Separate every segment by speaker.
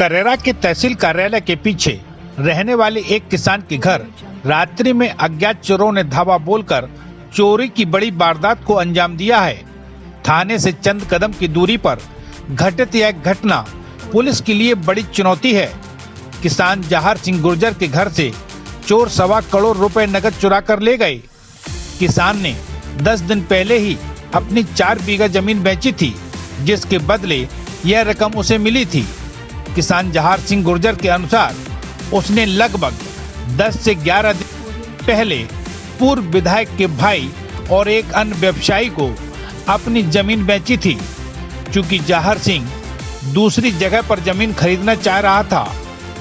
Speaker 1: करेरा के तहसील कार्यालय के पीछे रहने वाले एक किसान के घर रात्रि में अज्ञात चोरों ने धावा बोलकर चोरी की बड़ी वारदात को अंजाम दिया है। थाने से चंद कदम की दूरी पर घटित यह घटना पुलिस के लिए बड़ी चुनौती है। किसान जहार सिंह गुर्जर के घर से चोर 1.25 करोड़ रुपए नकद चुरा कर ले गए। किसान ने 10 दिन पहले ही अपनी 4 बीघा जमीन बेची थी, जिसके बदले यह रकम उसे मिली थी। किसान जहार सिंह गुर्जर के अनुसार उसने लगभग 10 से 11 दिन पहले पूर्व विधायक के भाई और एक अन्य व्यवसायी को अपनी जमीन बेची थी। चूंकि जहार सिंह दूसरी जगह पर जमीन खरीदना चाह रहा था,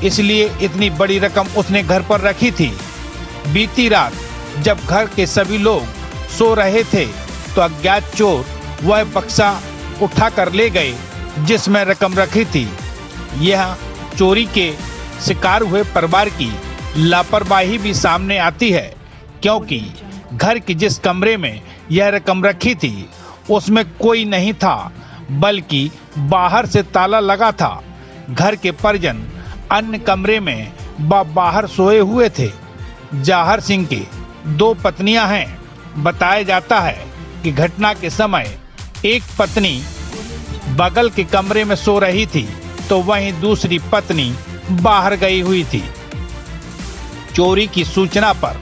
Speaker 1: इसलिए इतनी बड़ी रकम उसने घर पर रखी थी। बीती रात जब घर के सभी लोग सो रहे थे तो अज्ञात चोर वह बक्सा उठा कर ले गए जिसमें रकम रखी थी। यह चोरी के शिकार हुए परिवार की लापरवाही भी सामने आती है, क्योंकि घर के जिस कमरे में यह रकम रखी थी उसमें कोई नहीं था, बल्कि बाहर से ताला लगा था। घर के परिजन अन्य कमरे में बाहर सोए हुए थे। जहार सिंह की 2 पत्नियां हैं। बताया जाता है कि घटना के समय एक पत्नी बगल के कमरे में सो रही थी, तो वहीं दूसरी पत्नी बाहर गई हुई थी। चोरी की सूचना पर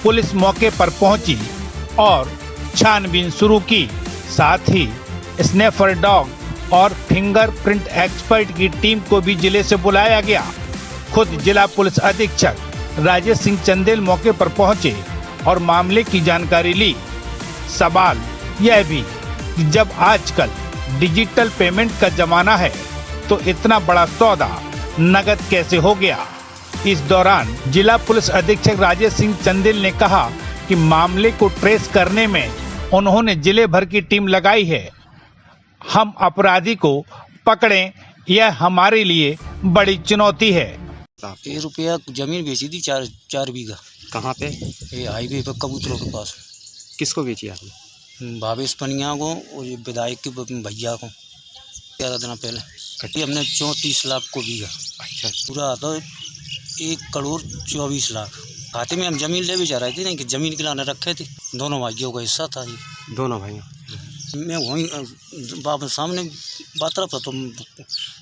Speaker 1: पुलिस मौके पर पहुंची और छानबीन शुरू की। साथ ही स्नैफर डॉग और फिंगरप्रिंट एक्सपर्ट की टीम को भी जिले से बुलाया गया। खुद जिला पुलिस अधीक्षक राजेश सिंह चंदेल मौके पर पहुंचे और मामले की जानकारी ली। सवाल यह भी कि जब आजकल डिजिटल पेमेंट का जमाना है तो इतना बड़ा सौदा नगद कैसे हो गया। इस दौरान जिला पुलिस अधीक्षक राजेश सिंह चंदेल ने कहा कि मामले को ट्रेस करने में उन्होंने जिले भर की टीम लगाई है। हम अपराधी को पकड़ें, यह हमारे लिए बड़ी चुनौती है।
Speaker 2: ₹1 जमीन बेची थी 4 बीघा।
Speaker 3: कहाँ पे?
Speaker 2: ये हाईवे पर कबूतरों के पास।
Speaker 3: किसको बेची आपने?
Speaker 2: भावेश पनिया को और ये विधायक के भैया को 11 दिन पहले कटी हमने 34 लाख को बीघा।
Speaker 3: अच्छा,
Speaker 2: पूरा आता 1 करोड़ 24 लाख खाते में हम जमीन ले भी जा रहे थे, नहीं कि जमीन के लाने रखे थे। दोनों भाइयों का हिस्सा था ये।
Speaker 3: दोनों भाइयों?
Speaker 2: मैं वहीं बाप सामने बात रहा था तो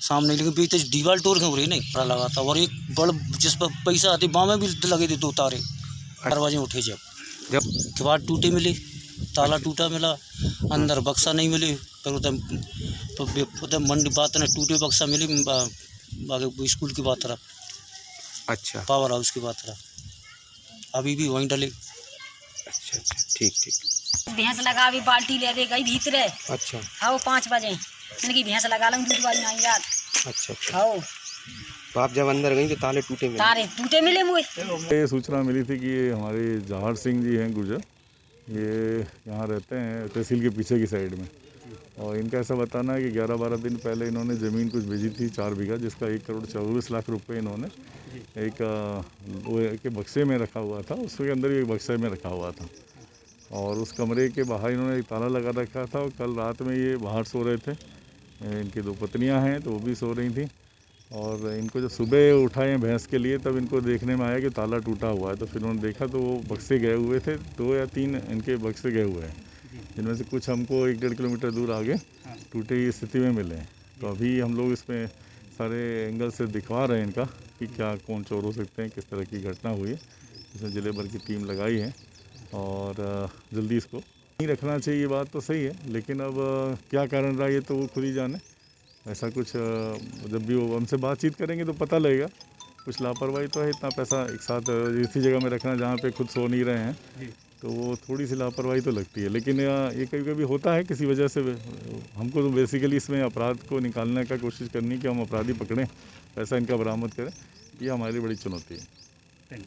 Speaker 2: सामने, लेकिन बीच दीवार तोड़ के हो रही नहीं पड़ा लगा था। और एक बड़ जिस पर पैसा आते बाँह में भी लगे थे 2 तारे। दरवाजे उठे जब किवाड़ टूटे मिले, ताला टूटा मिला, अंदर बक्सा नहीं मिले। फिर उधर मंडी बात ने टूटे बक्सा मिली, बाकी स्कूल की बात रहा।
Speaker 3: अच्छा,
Speaker 2: पावर हाउस की बात रहा, अभी भी वहीं डले।
Speaker 3: अच्छा, ठीक।
Speaker 4: भैंस लगा अभी बाल्टी ले दे गई भीतर।
Speaker 3: अच्छा,
Speaker 4: हाँ 5 बजे इनकी भैंस लगा लूँ, दूध वाली नहीं यार।
Speaker 3: अच्छा।
Speaker 4: हाँ
Speaker 3: तो आप जब अंदर गई तो ताले टूटे मिले?
Speaker 4: तारे टूटे मिले मुझे।
Speaker 5: ये सूचना मिली थी कि ये हमारे जहार सिंह जी हैं गुर्जर, ये यहाँ रहते हैं तहसील के पीछे की साइड में। और इनका ऐसा बताना है कि 11-12 दिन पहले इन्होंने ज़मीन कुछ बेची थी 4 बीघा, जिसका 1 करोड़ 24 लाख रुपए इन्होंने एक बक्से में रखा हुआ था। उसके अंदर एक बक्से में रखा हुआ था और उस कमरे के बाहर इन्होंने एक ताला लगा रखा था। और कल रात में ये बाहर सो रहे थे। इनकी 2 पत्नियां हैं तो वो भी सो रही थी। और इनको जब सुबह उठाए भैंस के लिए, तब इनको देखने में आया कि ताला टूटा हुआ है। तो फिर उन्होंने देखा तो वो बक्से गए हुए थे, 2 या 3 इनके बक्से गए हुए हैं, जिनमें से कुछ हमको 1-1.5 किलोमीटर दूर आगे टूटी स्थिति में मिले हैं। तो अभी हम लोग इसमें सारे एंगल से दिखवा रहे हैं इनका कि क्या कौन चोर हो सकते हैं, किस तरह की घटना हुई है। इसमें जिले भर की टीम लगाई है और जल्दी इसको नहीं रखना चाहिए। ये बात तो सही है, लेकिन अब क्या कारण रहा ये तो वो खुद ही जाने। ऐसा कुछ जब भी वो हमसे बातचीत करेंगे तो पता लगेगा। कुछ लापरवाही तो है, इतना पैसा एक साथ इसी जगह में रखना जहाँ पे खुद सो नहीं रहे हैं, तो वो थोड़ी सी लापरवाही तो लगती है। लेकिन ये कभी होता है किसी वजह से। हमको तो बेसिकली इसमें अपराध को निकालने का कोशिश करनी कि हम अपराधी पकड़ें, पैसा इनका बरामद करें, ये हमारी बड़ी चुनौती है।